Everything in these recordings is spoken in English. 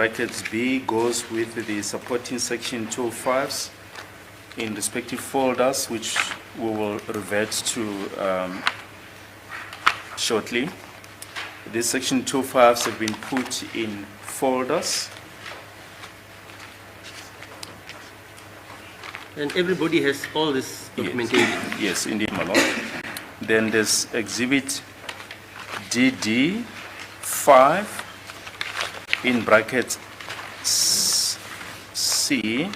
brackets B goes with the supporting section 205s in respective folders, which we will revert to shortly. These section 205s have been put in folders. And everybody has all this documentation? Yes, indeed, my lord. Then there's exhibit DD5 in brackets C.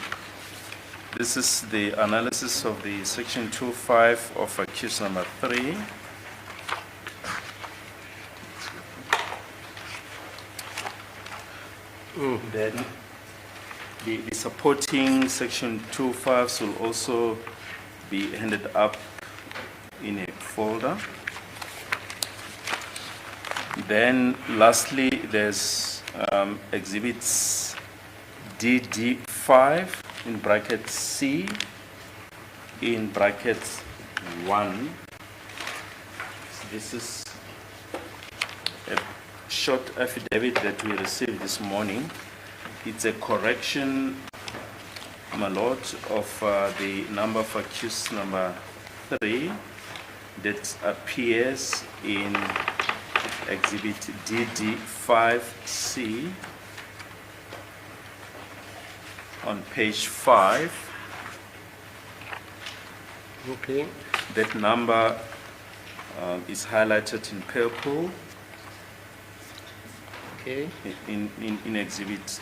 This is the analysis of the section 25 of accused number 3. Then the supporting section 25s will also be handed up in a folder. Then lastly, there's exhibits DD5 in bracket C in brackets 1. This is a short affidavit that we received this morning. It's a correction, my lord, of the number of accused number 3 that appears in exhibit DD5C on page 5. Okay. That number is highlighted in purple. Okay. In exhibit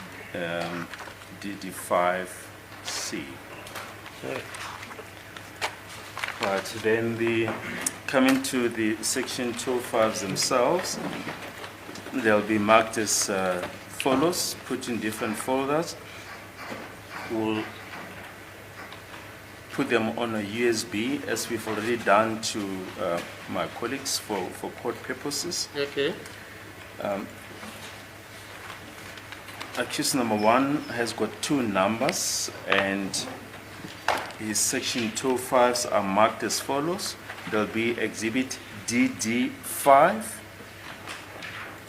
DD5C. Right. Right, then coming to the section 205s themselves, they'll be marked as follows, put in different folders. We'll put them on a USB, as we've already done to my colleagues for court purposes. Okay. Accused number 1 has got 2 numbers, and his section 205s are marked as follows. There'll be exhibit DD5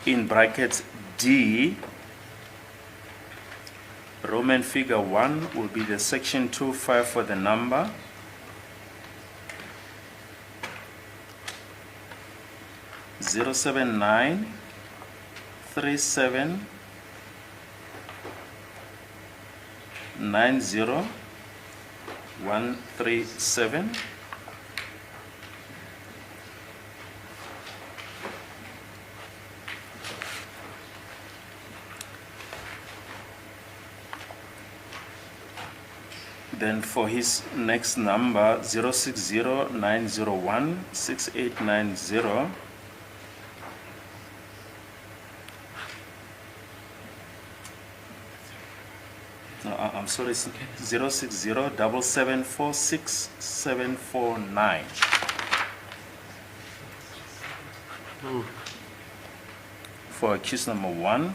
in brackets D. Roman figure 1 will be the section 25 for the number. Zero 79 37 90137. Then for his next number, 060-901-6890. No, I'm sorry, 060-774-6749. For accused number 1,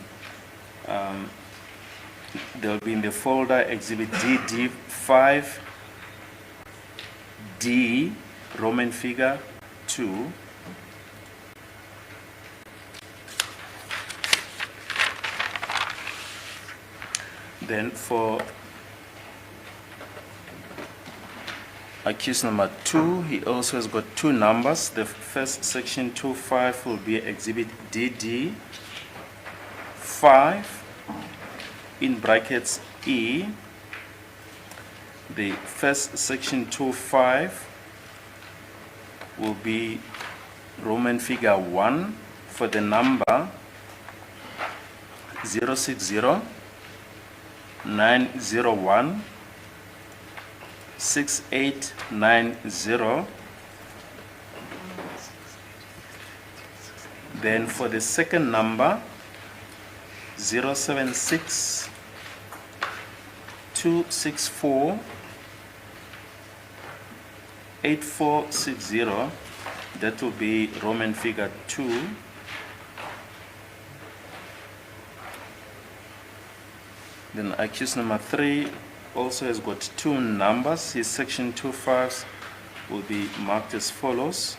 they'll be in the folder exhibit DD5D, Roman figure 2. Then for accused number 2, he also has got 2 numbers. The first section 25 will be exhibit DD5 in brackets E. The first section 25 will be Roman figure 1 for the number 060-901-6890. Then for the second number, 076-264-8460, that will be Roman figure 2. Then accused number 3 also has got 2 numbers. His section 25s will be marked as follows.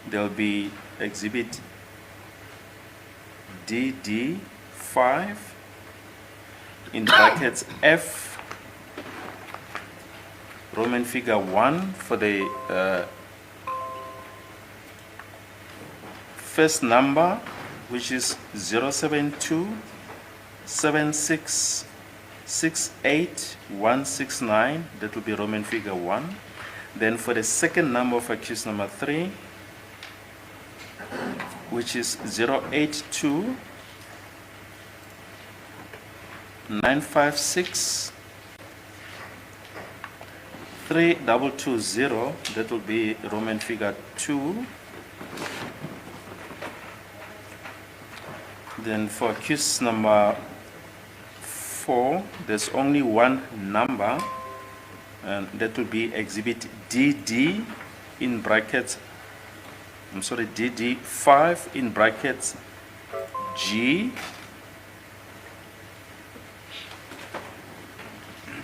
There will be exhibit DD5 5 in brackets F, Roman figure 1 for the first number, which is 072 76 68 169. That will be Roman figure 1. Then for the second number of accused number 3, which is 082 956 3220, that will be Roman figure 2. Then for accused number 4, there's only one number, and that will be exhibit DD in brackets, DD5 in brackets G,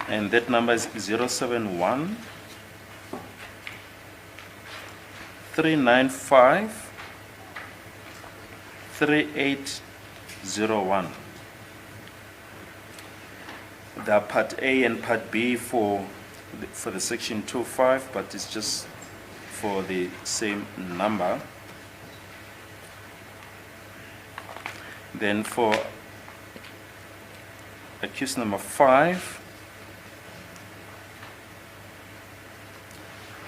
and that number is 071 395 3801. There are part A and part B for the section 25, but it's just for the same number. Then for accused number 5,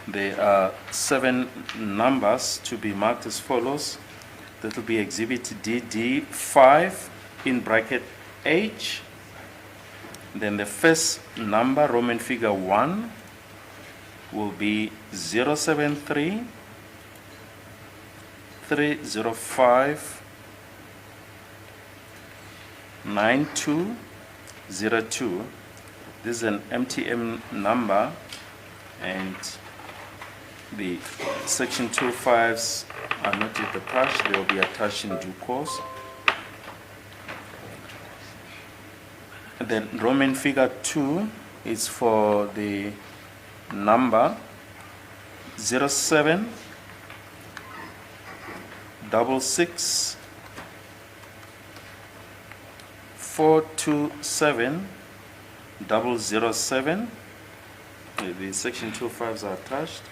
there are 7 numbers to be marked as follows. That will be exhibit DD5 in bracket H. Then the first number, Roman figure 1, will be 073 305 9202. This is an MTM number, and the section 25s are not yet attached. They will be attached in due course. And then Roman figure 2 is for the number 07 66 427 007. The section 25s are attached.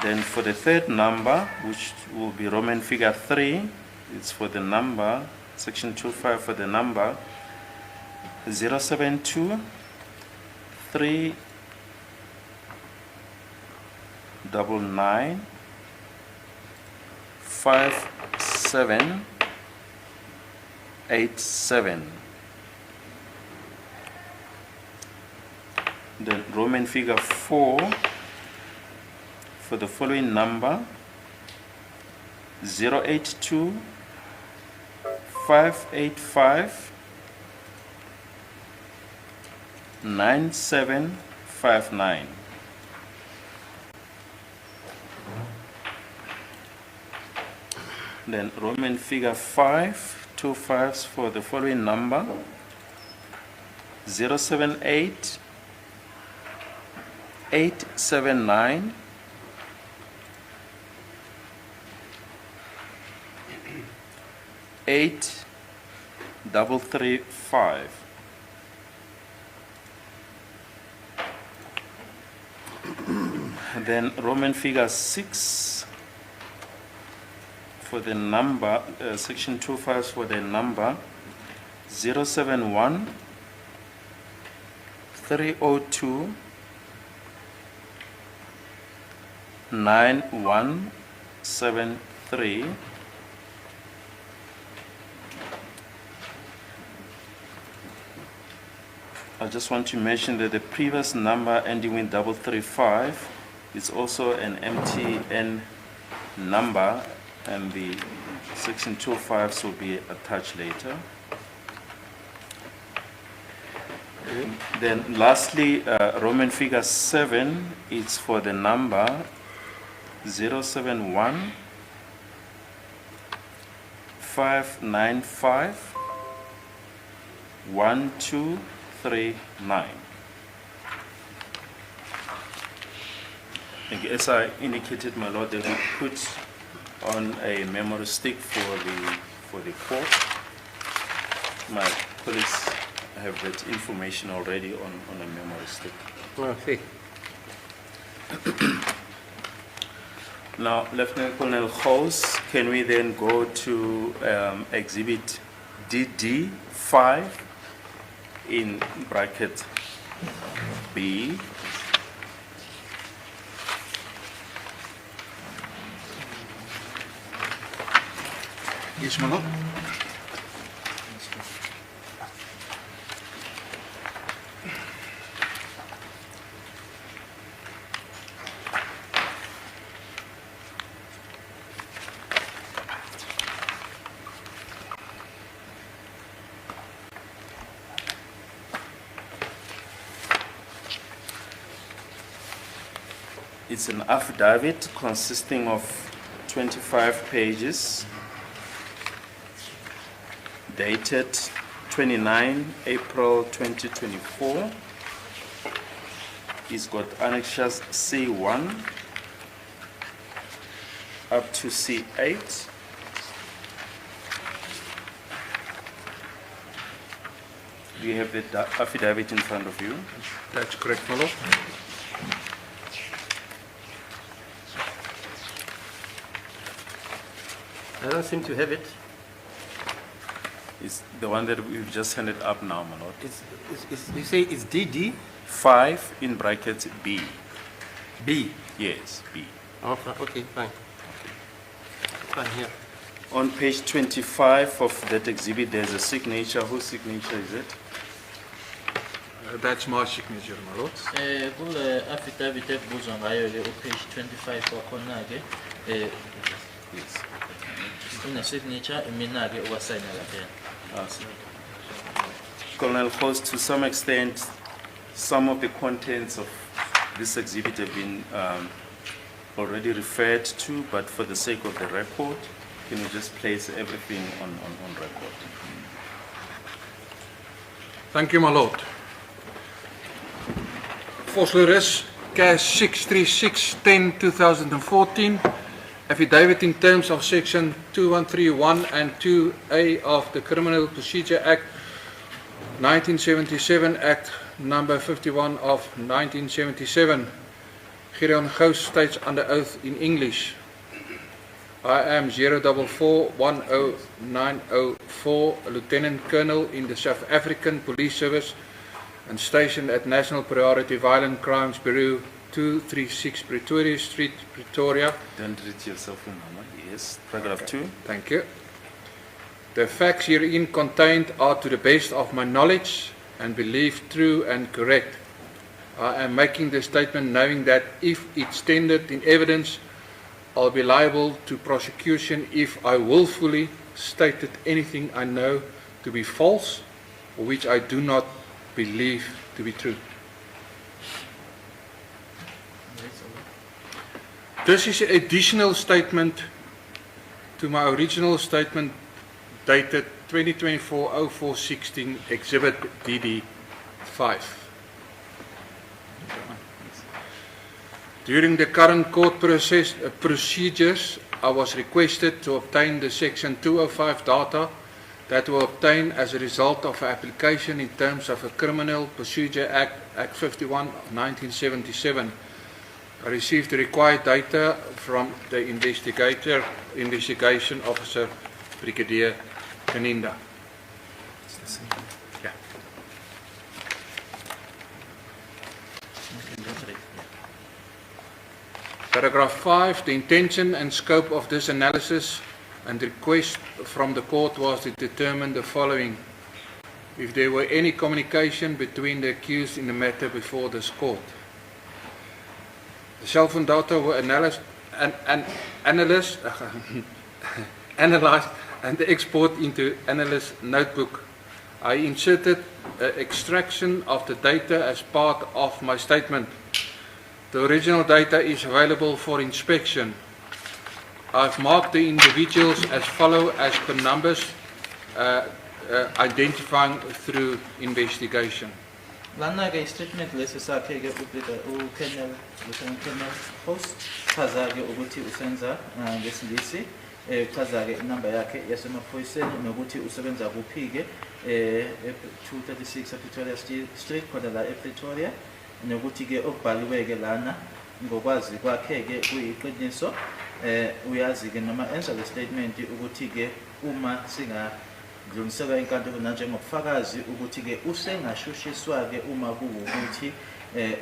Then for the third number, which will be Roman figure 3, it's for the number, section 25 for the number 072 399 5787. Then Roman figure 4 for the following number 082 585 9759. Then Roman figure 5, 2 5s for the following number 078 879 8335. Then Roman figure 6 for the number, section 25 for the number 071 302 9173. I just want to mention that the previous number ending with 335 is also an MTN number, and the section 25s will be attached later. Then lastly, Roman figure 7 is for the number 071 595 1239. As I indicated, my lord, they will put on a memory stick for the court. My colleagues have that information already on a memory stick. Okay. Now, Lieutenant Colonel Gous, can we then go to Exhibit DD5 in bracket B? Yes, my lord. It's an affidavit consisting of 25 pages, dated 29 April 2024. It's got annexures C1 up to C8. Do you have the affidavit in front of you? That's correct, my lord. I don't seem to have it. It's the one that we've just handed up now, my lord. You say it's DD? 5 in brackets B. B. Yes, B. Oh, okay, fine. Fine, here. On page 25 of that exhibit, there's a signature. Whose signature is it? That's my signature, my lord. Kule affidavit ekubuzwa ngayo ke page 25 wakhona ke Yes. une signature mina ke okwasayina lapha. Colonel Gous, to some extent, some of the contents of this exhibit have been already referred to, but for the sake of the record, can you just place everything on record? Thank you, my lord. Vosloris, Cash 636-10-2014, affidavit in terms of section 2131 and 2A of the Criminal Procedure Act 1977, Act number 51 of 1977. Gideon Gous states under oath in English. I am 044100904, a Lieutenant Colonel in the South African Police Service and stationed at National Priority Violent Crimes Bureau, 236 Pretoria Street, Pretoria. Don't read yourself in, Mama. Yes, paragraph 2. Thank you. The facts herein contained are to the best of my knowledge and belief true and correct. I am making this statement knowing that if it's tendered in evidence, I'll be liable to prosecution if I willfully stated anything I know to be false or which I do not believe to be true. This is an additional statement to my original statement dated 2024-04-16, Exhibit DD5. During the current court procedures, I was requested to obtain the Section 205 data that were obtained as a result of an application in terms of a Criminal Procedure Act, Act 51 of 1977. I received the required data from the investigation officer, Brigadier Kaninda. Yeah. Paragraph 5, the intention and scope of this analysis and request from the court was to determine the following. If there were any communication between the accused in the matter before this court. The cell phone data were analyzed and export into analyst notebook. I inserted extraction of the data as part of my statement. The original data is available for inspection. I've marked the individuals as follow as per numbers, identifying through investigation. Lana ke statement lesi sakhe ke Lieutenant Colonel Gous chaza ke ukuthi usenza ngesingisi uchaza-ke inamba yakhe yasemaphoyiseni nokuthi usebenza kuphi-ke 236 Pretoria Street khona la ePretoria, nokuthi-ke okubhaliwe-ke lana ngokwazi kwakhe-ke kuyiqiniso. Uyazi-ke noma enza le statement ukuthi-ke uma singadlulisela inkantolo nanjengobufakazi ukuthi-ke usengashushiswa-ke uma kuwukuthi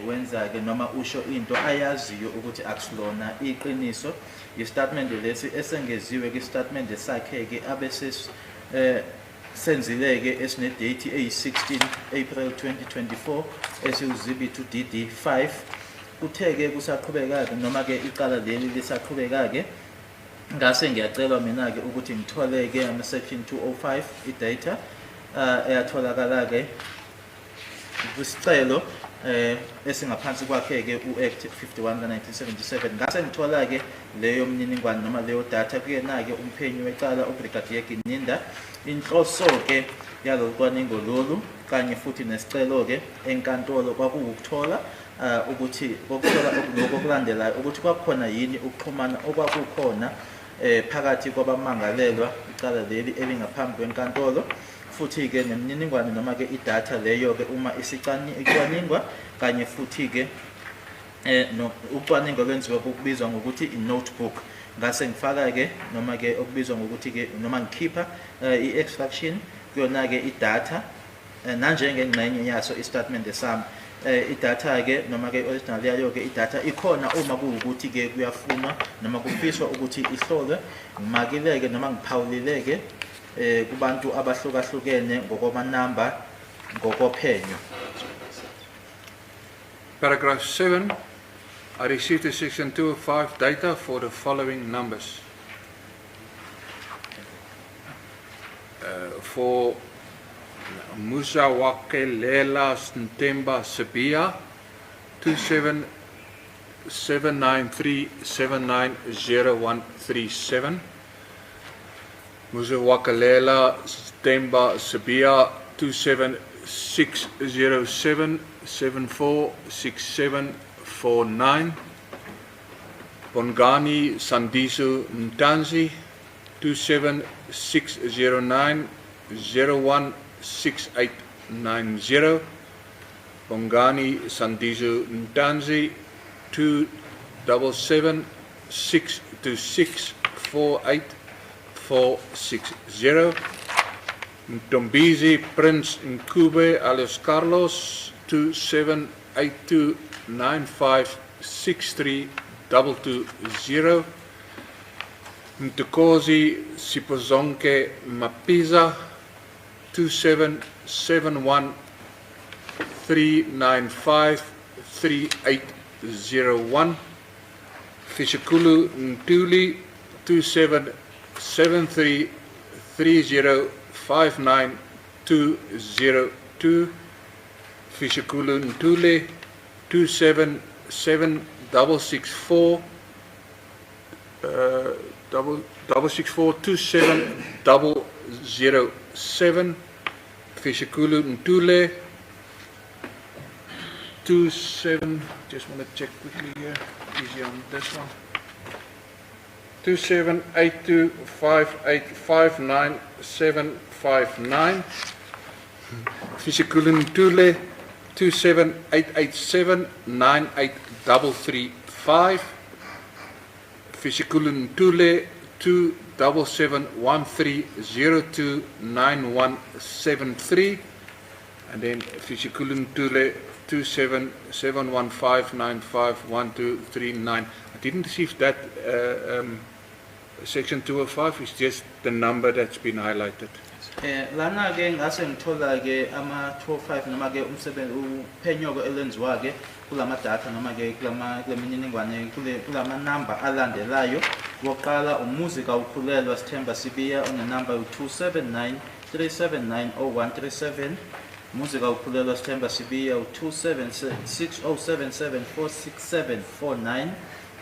wenza-ke noma usho into ayaziyo ukuthi akusilona iqiniso. Istatement lesi esengeziwe kwistatement sakhe-ke senzile-ke esinedate eyi-16 April 2024 esiwuzibithi DD5. Kuthe-ke kusaqhubeka-ke noma-ke icala leli lisaqhubeka-ke, ngase ngiyacela mina-ke ukuthi ngithole-ke ama-section 205 i-data eyatholakala-ke kwisicelo esingaphansi kwakhe-ke u-Act 51 ka-1977. Ngase ngithola-ke leyo mniningwane noma leyo data kuyena-ke umphenyi wecala uBrigadier Gininda. Inhloso-ke yalolu cwaningo lolu kanye futhi nesicelo-ke enkantolo kwakuwukuthola ukuthi okulandelayo ukuthi kwakukhona yini ukuxhumana okwakukhona phakathi kwabamangalelwa icala leli elingaphambi kwenkantolo, futhi-ke nemininingwane noma-ke idatha leyo-ke uma icwaningwa kanye futhi-ke ucwaningo lwenziwa kokubizwa ngokuthi i-notebook. Ngase ngifaka-ke noma-ke okubizwa ngokuthi-ke noma ngikhipha i-extraction kuyona-ke idatha nanjengengxenye yaso istatement sami. Idatha-ke noma-ke original yayo-ke idatha ikhona uma kuwukuthi-ke kuyafunwa noma kufiswa ukuthi ihlolwe, ngimakile-ke noma ngiphawulile-ke kubantu abahlukahlukene ngokwamanamba ngokophenyo. Paragraph 7. I received the section 205 data for the following numbers. For Musa Wakelela Ntemba Sabia 2779379037. Musa Wakelela Ntemba Sabia 27607746749. Bongani Sandiso Ntanzi 27609016890. Bongani Sandiso Ntanzi 27762648460. Mtombizi Prince Nkube alias Carlos 278295632220. Mtukozi Sipozonke Mapiza 2771395381. Fishikulu Ntuli 277330592202. Fishikulu Ntule 27764 27007. Fishikulu Ntule 27. Just want to check quickly here. Easy on this one. 2782585979. Fishikulu Ntule 27887983335. Fishikulu Ntule 27713029173. And then Fishikulu Ntule 27715951239. I didn't receive that section 205. It's just the number that's been highlighted. Lana ke ngase ngithola ke ama 205 noma ke umsebenzi uphenyo ke elenziwa ke kulama data noma ke kulemininingwane kulama number alandelayo. Woqala umuzika ukhulelwa Sithemba Sibiya one number 2793790137. Muzika ukhulelwa Sithemba Sibiya 276077467449.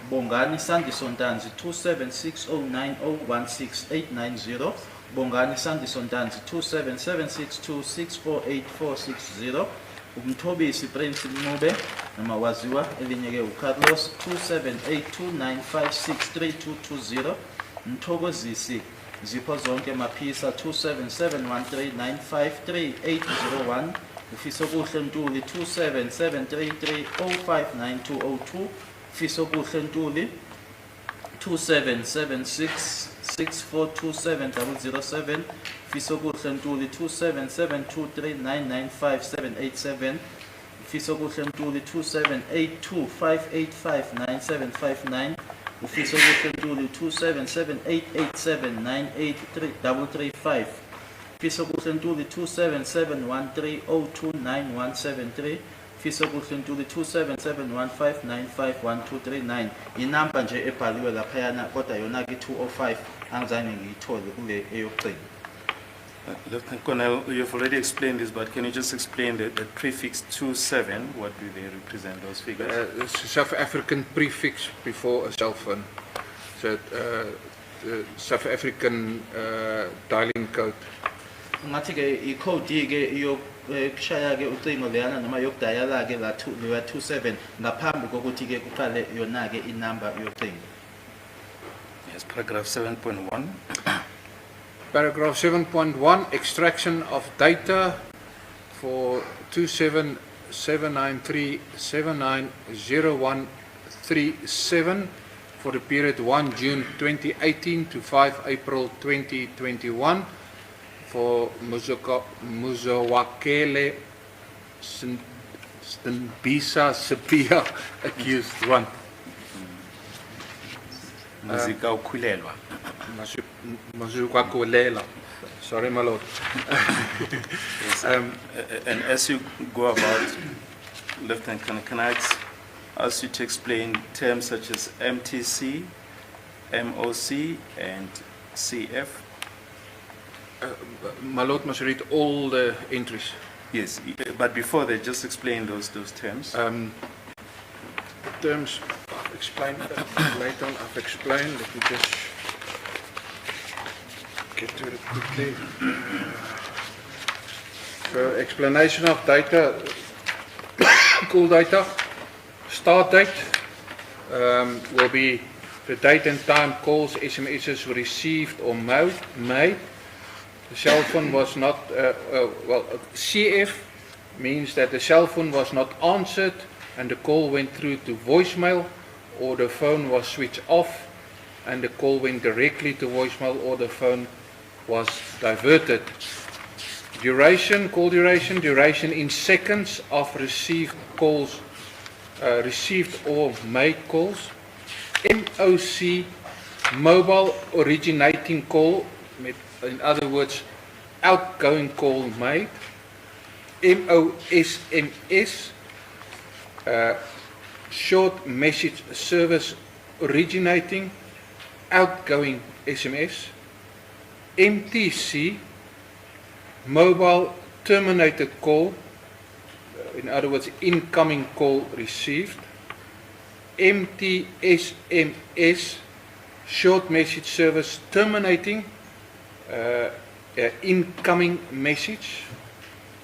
Bongani Sandiso Ntanzi 2760901680. Bongani Sandiso Ntanzi 27762648460. Umthobisi Prince Mube noma waziwa elinye ke uCarlos 27829563220. Mthokozisi zipho zonke maphisa 277139533801 ufiso kuhle Ntuli 277330590202 ufiso kuhle Ntuli 2776642707 ufiso kuhle Ntuli 277239958787 ufiso kuhle Ntuli 278258599759 ufiso kuhle Ntuli 277887983335 ufiso kuhle Ntuli 277130299173 ufiso kuhle Ntuli 2771595123 inamba nje ebhaliwe laphayana kodwa yona ke 205 angizange ngiyithole kule eyokugcina. Lieutenant Colonel, you've already explained this, but can you just explain the prefix 27? What do they represent, those figures? It's a South African prefix before a cell phone. So the South African dialing code. Ngathi ke i-code ke yokushaya ke ucingo leyana noma yokudayala ke la 27 ngaphambi kokuthi ke kuqale yona ke inamba yocingo. Yes, paragraph 7.1. Paragraph 7.1, extraction of data for 27793790137 for the period 1 June 2018 to 5 April 2021 for Muzawakele Mbisa Sepia accused 1. Muzika ukhulelwa. Sorry, my lord. Yes, and as you go about, Lieutenant Colonel, can I ask you to explain terms such as MTC, MOC, and CF? My lord must read all the entries. Yes, but before they just explain those terms. Terms, I've explained that later on. I've explained. Let me just get to it quickly. So, explanation of data, call data, start date will be the date and time calls, SMSs were received or made. The cell phone was not, CF means that the cell phone was not answered and the call went through to voicemail, or the phone was switched off and the call went directly to voicemail, or the phone was diverted. Duration, call duration in seconds of received calls, received or made calls. MOC, mobile originating call, in other words, outgoing call made. MOSMS, short message service originating, outgoing SMS. MTC, mobile terminated call, in other words, incoming call received. MTSMS, short message service terminating, incoming message.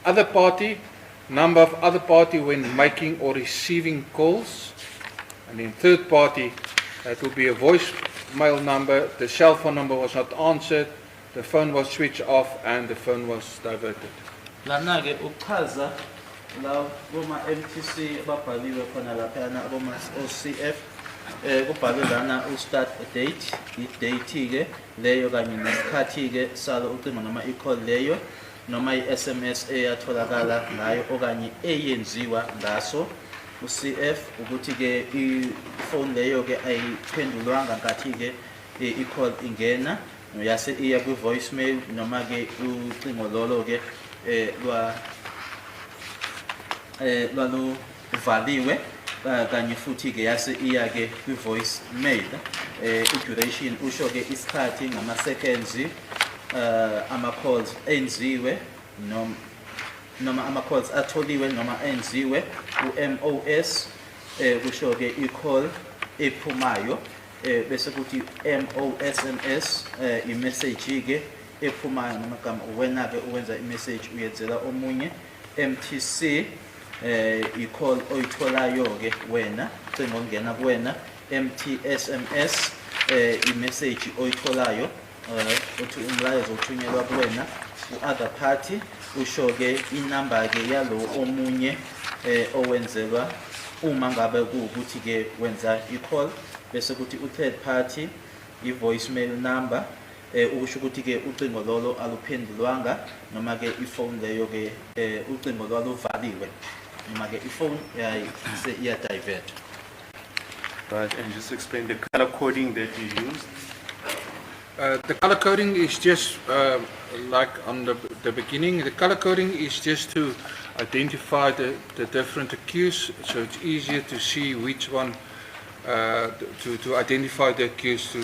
Other party, number of other party when making or receiving calls. And in third party, that will be a voicemail number, the cell phone number was not answered, the phone was switched off and the phone was diverted. Lana ke uchaza la boma MTC babhaliwe khona laphana boma OCF kubhalwe lana start date, i-date ke leyo kanye nesikhathi ke salo ucingo noma i-call leyo noma i-SMS eyatholakala ngayo okanye eyenziwa ngaso. UCF ukuthi ke i-phone leyo ke ayiphendulwanga ngathi ke i-call ingena yase iya ku voicemail noma ke ucingo lolo ke lwalo valiwe kanye futhi ke yase iya ke ku voicemail. I-duration usho ke isikhathi ngama seconds ama calls enziwe noma ama calls atholiwe noma enziwe. U-MOS kusho ke i-call ephumayo bese kuthi MOSMS i-message ke ephumayo namagama wena ke uwenza i-message uyenzela omunye. MTC i-call oyitholayo ke wena cingo ngena kuwena. MTSMS i-message oyitholayo uthi umlayezo uthunyelwa kuwena u-other party usho-ke inamba-ke yalo omunye owenzelwa uma ngabe kuwukuthi-ke wenza i-call bese kuthi u-third party i-voicemail number ukusho ukuthi-ke ucingo lolo aluphendulwanga noma-ke ifone leyo-ke ucingo lwalo uvaliwe noma-ke ifone iyadivert. Right, and just explain the color coding that you use. The color coding is just like on the beginning. The color coding is just to identify the different accused, so it's easier to see which one to identify the accused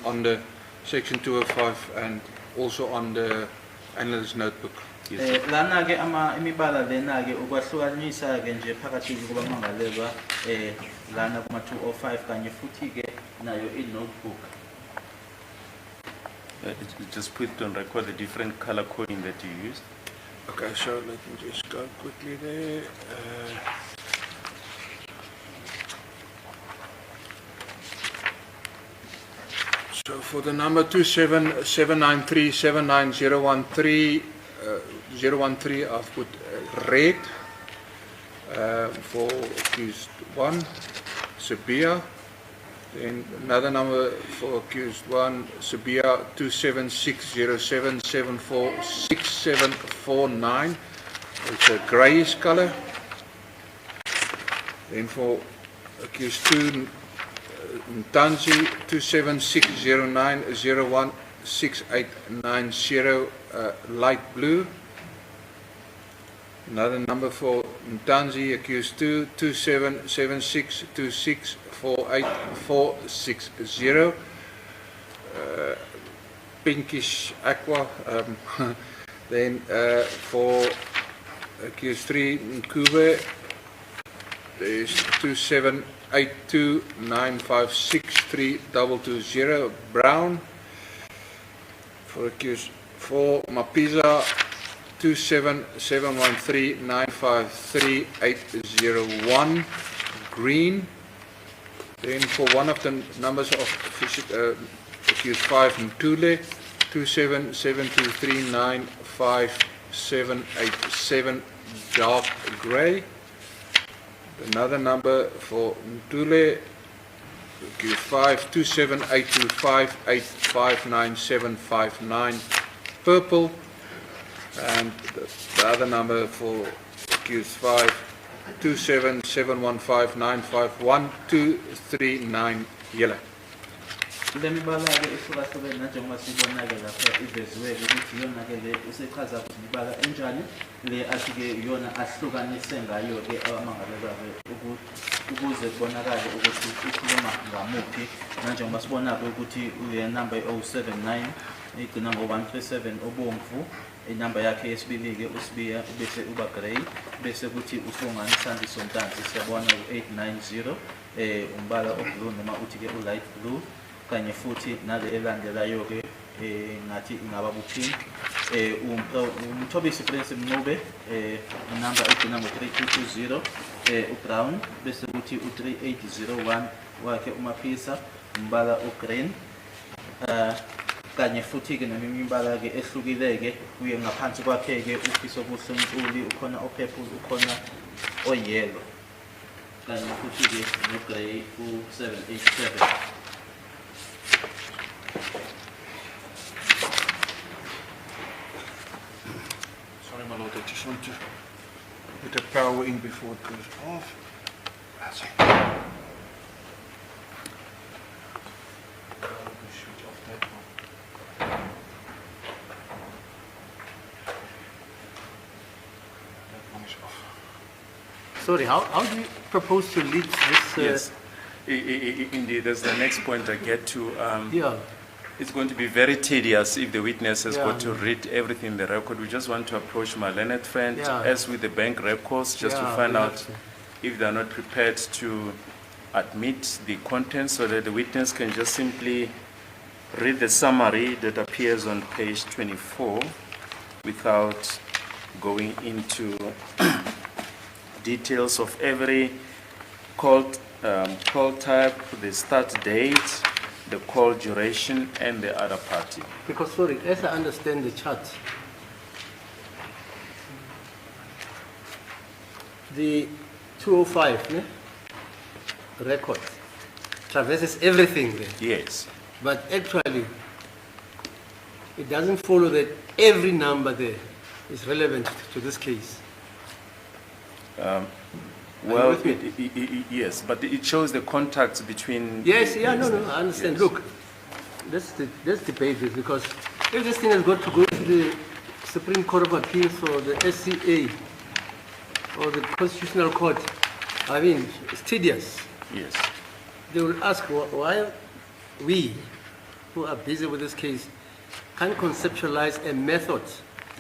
on the section 205 and also on the analyst notebook. Lana-ke imibala lena-ke ukwahlukanisa-ke nje phakathi kubamangalelwa lana kuma-205 kanye futhi-ke nayo i-notebook. Just put on record the different color coding that you use. Okay, so let me just go quickly there. So for the number 2779379013013, 013, I've put red. For accused 1, Sabia. Then another number for accused 1, Sabia 27607746749. It's a greyish color. Then for accused 2, Ntanzi 27609016890, light blue. Another number for Ntanzi, accused 2, 2776264840, pinkish aqua. Then for accused 3, Nkube, there's 27829563220, brown. For accused 4, Mapiza 27713953801, green. Then for one of the numbers of accused 5, Ntule 27723955787, dark grey. Another number for Ntule, accused 5, 27825859759, purple. And the other number for accused 5, 27715951239, yellow. Le mibala-ke ihlukahlukene njengoba sibona-ke lapha iveziwe-ke ukuthi iyona-ke le usechaza ukuthi imibala enjani le athi-ke iyona ahlukanise ngayo-ke abamangalelwa-ke ukuze kubonakale ukuthi ukhuluma ngamuphi nanjengoba sibona-ke ukuthi le number i-079 igcina ngo-137 obomvu. Inamba yakhe yesibili-ke uSibiya bese uba grey bese kuthi uSibongani Sandiso Ntanzi siyabona u-890 umbala oblue noma uthi-ke u-light blue kanye futhi nale elandelayo-ke ngathi ingaba bu-pink. Umthobisi Prince Mncube inamba egcina ngo-3220 u-brown bese kuthi u-3801 wakhe uMapisa umbala o-green. Kanye futhi-ke neminye imibala-ke ehlukile-ke kuye ngaphansi kwakhe-ke ufiso buhle Ntuli, ukhona o-purple, ukhona o-yellow kanye futhi-ke no-grey u-787. Sorry my lord, I just want to put the power in before it goes off. That's it. Switch off that one. That one is off. Sorry, how do you propose to lead this? Yes, indeed, that's the next point I get to. Yeah. It's going to be very tedious if the witness has Yeah. got to read everything in the record. We just want to approach my learned friend, Yeah. as with the bank records, just to Yeah, find we out have to. if they're not prepared to admit the contents, so that the witness can just simply read the summary that appears on page 24 without going into details of every call type, the start date, the call duration, and the other party. Because, sorry, as I understand the chart, the 205 record traverses everything there. Yes. But actually, it doesn't follow that every number there is relevant to this case. Well, yes, but it shows the contacts between... Yes, yeah, no, I understand. Yes. Look, let's debate this, because if this thing has got to go to the Supreme Court of Appeals or the SCA or the Constitutional Court, I mean, it's tedious. Yes. They will ask why we, who are busy with this case, can't conceptualize a method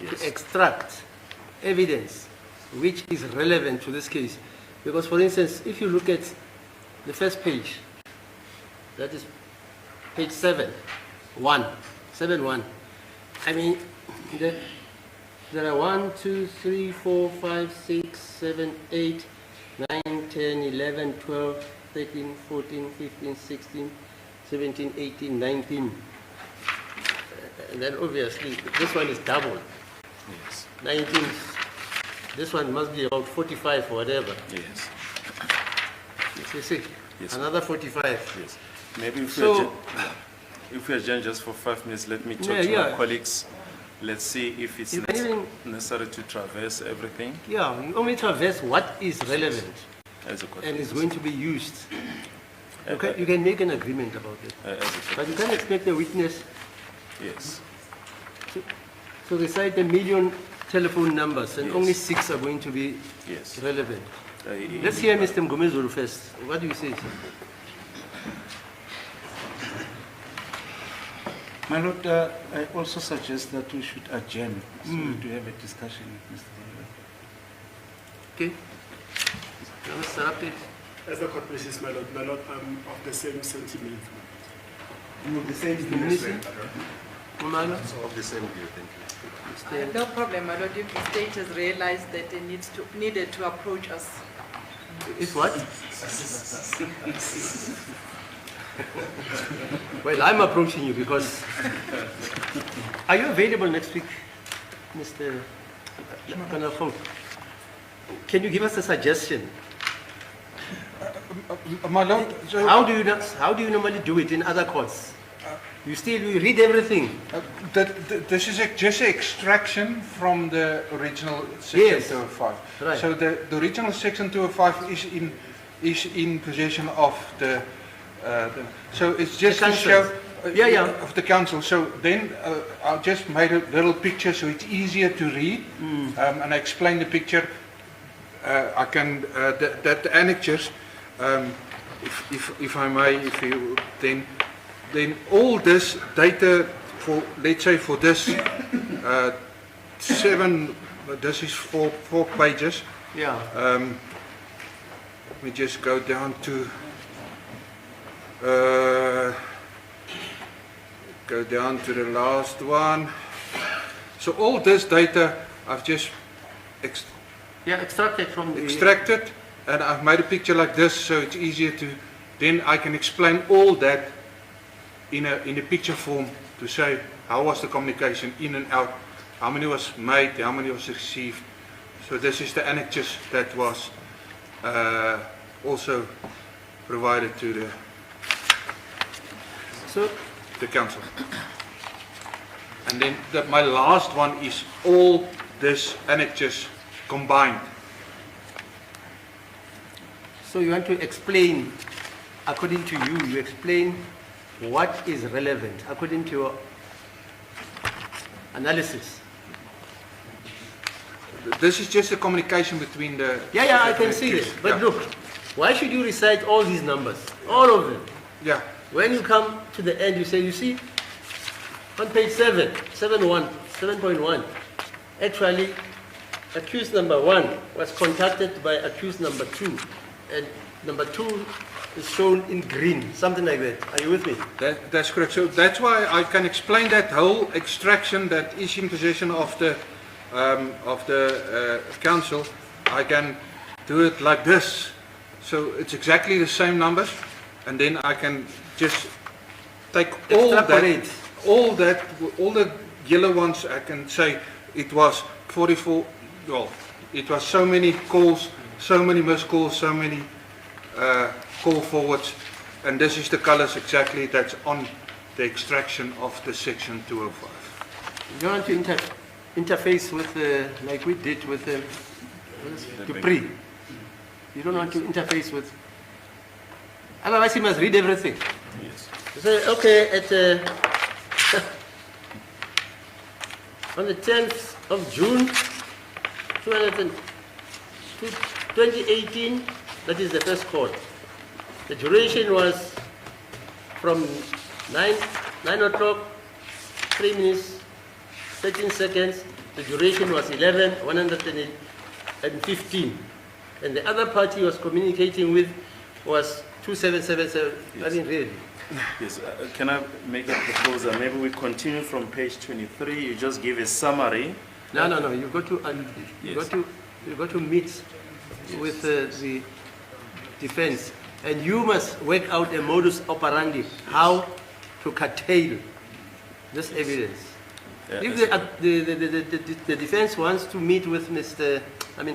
Yes. to extract evidence which is relevant to this case. Because, for instance, if you look at the first page, that is page 7.1, I mean, there are 1, 2, 3, 4, 5, 6, 7, 8, 9, 10, 11, 12, 13, 14, 15, 16, 17, 18, 19. And then obviously, this one is double. Yes. 19. This one must be about 45 or whatever. Yes. You see? Yes. Another 45. Yes. Maybe if we adjourn just for 5 minutes, let me talk to my colleagues. Let's see if it's You can even, necessary to traverse everything yeah, you only traverse what is relevant as a court. and is going to be used. You can make an agreement about it. As a court. But you can't expect the witness Yes. to recite 1 million telephone numbers and Yes. only 6 are going to be Yes. relevant. Let's hear Mr. Mgomezulu first. What do you say, sir? My Lord, I also suggest that we should adjourn so to have a discussion with Mr. Meyiwa. Okay. Mr. Rapid. As the court pleases, my Lord, I'm of the same sentiment. Of the same Umalo? Of the same view, thank you. No problem, my Lord. If the state has realized that it needed to approach us. It's what? Well, I'm approaching you because... Are you available next week, Mr. Kanafong? Can you give us a suggestion? My Lord, so How do you normally do it in other courts? You read everything. this is just an extraction from the original section Yes. 205. Right. So the original section 205 is in possession of so it's just The to show Yeah. of the council. So then I just made a little picture so it's easier to read, and I explain the picture. I can that the annexures, if I may, if you then all this data for, let's say for this 7, this is four pages. Yeah. Let me just go down to the last one. So all this data I've just Extracted from the... extracted, and I've made a picture like this so it's easier to, then I can explain all that in a picture form to say how was the communication in and out, how many was made, how many was received. So this is the annexes that was also provided to the council. And then my last one is all this annexes combined. So you want to explain, according to you explain what is relevant, according to your analysis. This is just a communication between the... Yeah, I can see it. But look, why should you recite all these numbers? All of them. Yeah. When you come to the end, you say, you see, on page 7.1, actually, accused number 1 was contacted by accused number 2, and number 2 is shown in green, something like that. Are you with me? That's correct. So that's why I can explain that whole extraction that is in possession of the council. I can do it like this. So it's exactly the same numbers, and then I can just take all Extrapolate. all the yellow ones, I can say it was 44, well, it was so many calls, so many missed calls, so many call forwards, and this is the colors exactly that's on the extraction of the section 205. You want to interface with, like we did with Dupree. You don't want to interface with, otherwise you must read everything. Yes. So, okay, on the 10th of June, 2018, that is the first call. The duration was from 9 o'clock, 3 minutes, 13 seconds. The duration was 11:115. And the other party was communicating with was 2777. I mean, really. Yes, can I make a proposal? Maybe we continue from page 23. You just give a summary. No. You got to you got to meet with the defense, and you must work out a modus operandi how to curtail this evidence. If the defense wants to meet with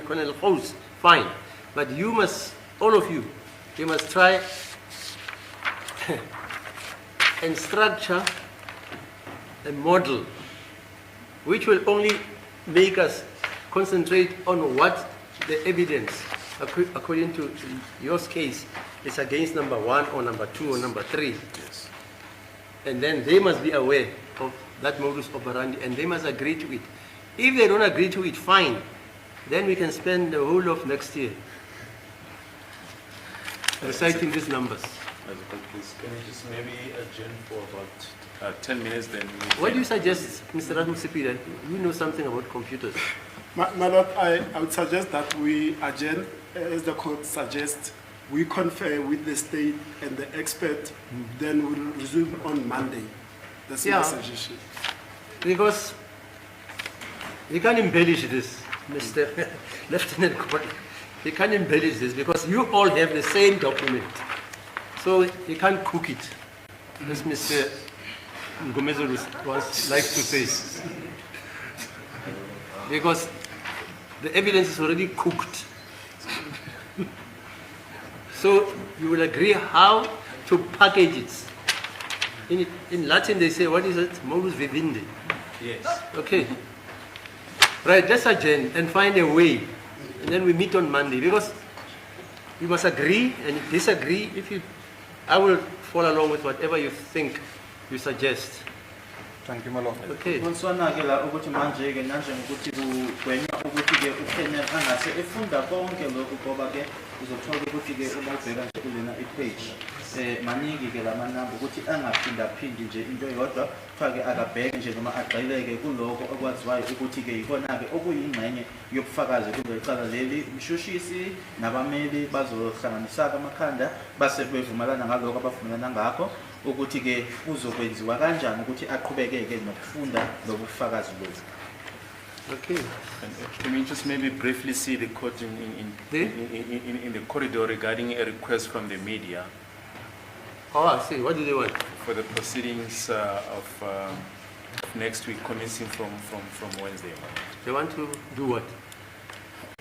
Colonel House, fine, but you must, all of you, you must try and structure a model which will only make us concentrate on what the evidence, according to your case, is against number 1 or number 2 or number 3. Yes. And then they must be aware of that modus operandi and they must agree to it. If they don't agree to it, fine. Then we can spend the whole of next year reciting these numbers. Can you just maybe adjourn for about 10 minutes then? What do you suggest, Mr. Radmusipida? You know something about computers. My Lord, I would suggest that we adjourn, as the court suggests, we confer with the state and the expert, then we'll resume on Monday. That's my suggestion. Because you can't embellish this, Mr. Lieutenant Colonel. You can't embellish this because you all have the same document. So you can't cook it, as Mr. Ngomezulu likes to say. Because the evidence is already cooked. So you will agree how to package it. In Latin they say, what is it? Modus vivendi. Yes. Okay. Right, let's adjourn and find a way. And then we meet on Monday. Because you must agree and disagree. I will follow along with whatever you think you suggest. Thank you, my lord. Okay. Kunsona-ke la ukuthi manje-ke nanjengokuthi kugwenywa ukuthi-ke uKenya angase efunda konke lokhu ngoba-ke uzothola ukuthi-ke uma ubheka nje kulena ipage maningi-ke la manamba ukuthi angaphindaphindi nje into eyodwa kuthiwa-ke akabheke nje noma agxileke kuloko okwaziwayo ukuthi-ke yikona-ke okuyingxenye yobufakazi kuleli cala leli. Umshushisi nabameli bazohlanganisa-ke amakhanda base bevumelana ngaloko abavumelana ngakho ukuthi-ke uzokwenziwa kanjani ukuthi aqhubekeke nokufunda lobu bufakazi lobu. Okay. Can we just maybe briefly see the court in the corridor regarding a request from the media? Oh, I see. What do they want? For the proceedings of next week, commencing from Wednesday. They want to do what?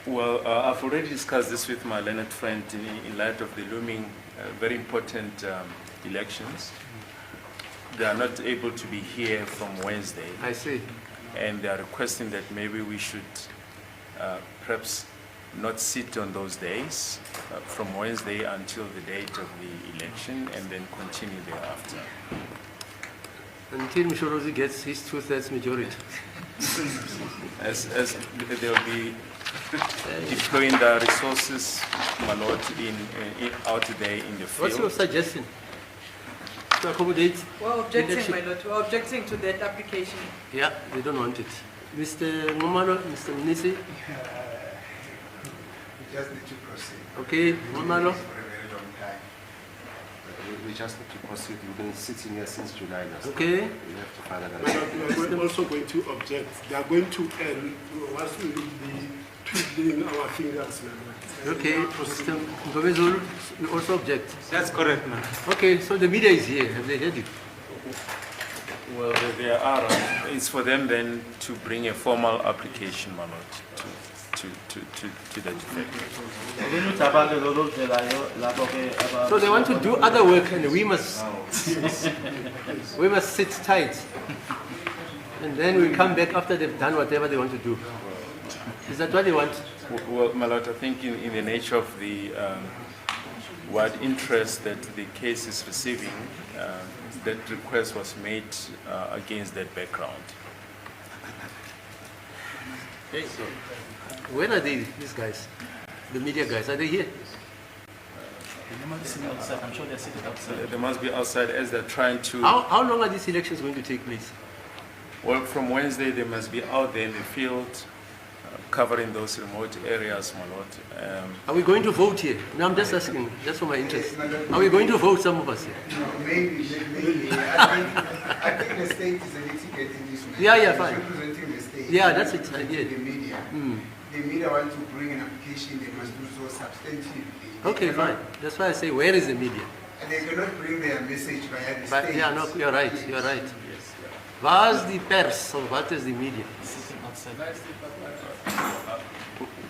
Well, I've already discussed this with my learned friend in light of the looming, very important elections. They are not able to be here from Wednesday. I see. And they are requesting that maybe we should perhaps not sit on those days from Wednesday until the date of the election and then continue thereafter. Until Mshorozi gets his 2/3 majority. As they'll be deploying the resources, my lord, out there in the field. What's your suggestion? To accommodate? We're objecting, leadership? my Lord. We're objecting to that application. Yeah, they don't want it. Mr. Ngomalo, Mr. Nisi? We just need to proceed. Okay, Ngomalo? For a very long time. We just need to proceed. We've been sitting here since July last. Okay. We have to find My out. Lord, we're also going to object. They are going to end once we will be twiddling our fingers. My Lord. Okay, Mr. Ngomezulu, you also object. That's correct, ma'am. Okay, so the media is here. Have they heard you? Well, there are, it's for them then to bring a formal application, my lord, to that effect. Ukuthi abantu lolu dlelayo labo ke So they want to do other work and we must sit tight. And then we come back after they've done whatever they want to do. Is that what they want? Well, my lord, I think in the nature of the what interest that the case is receiving, that request was made against that background. Okay. Where are they, these guys? The media guys, are they here? outside. I'm sure they're seated outside. They must be outside as they're trying to. How long are these elections going to take place? Well, from Wednesday they must be out there in the field, covering those remote areas, my lord. Are we going to vote here? No, I'm just asking, just for my interest. Are we going to vote, some of us here? No, maybe. I think the state is litigating this one. Yeah, It's fine. representing the state. Yeah, that's it, I did. The media. The media want to bring an application, they must do so substantively. They Okay, cannot- fine. That's why I say, where is the media? And they cannot bring their message via the But state. yeah, no, you're right, you're right. Where's the pers or what is the media?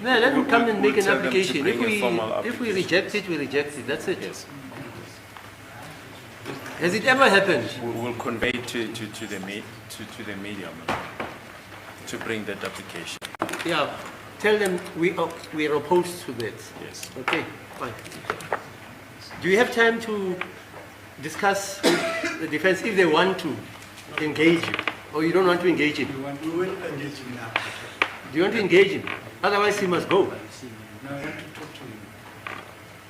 No, let them come and make an We'll tell them to application. bring a formal If we application. reject it, we reject it. That's it. Yes, Has it ever happened? we will convey to the media, my lord, to bring that application. Yeah. Tell them we are opposed to that. Yes. Okay, fine. Do you have time to discuss with the defense if they want to engage you, or you don't want to engage him? We will engage him now. Do you want to engage him? Otherwise, he must go. No, I want to talk to him.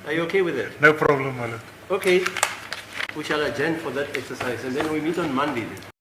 Are you okay with that? No problem, my lord. Okay. We shall adjourn for that exercise, and then we meet on Monday. Then.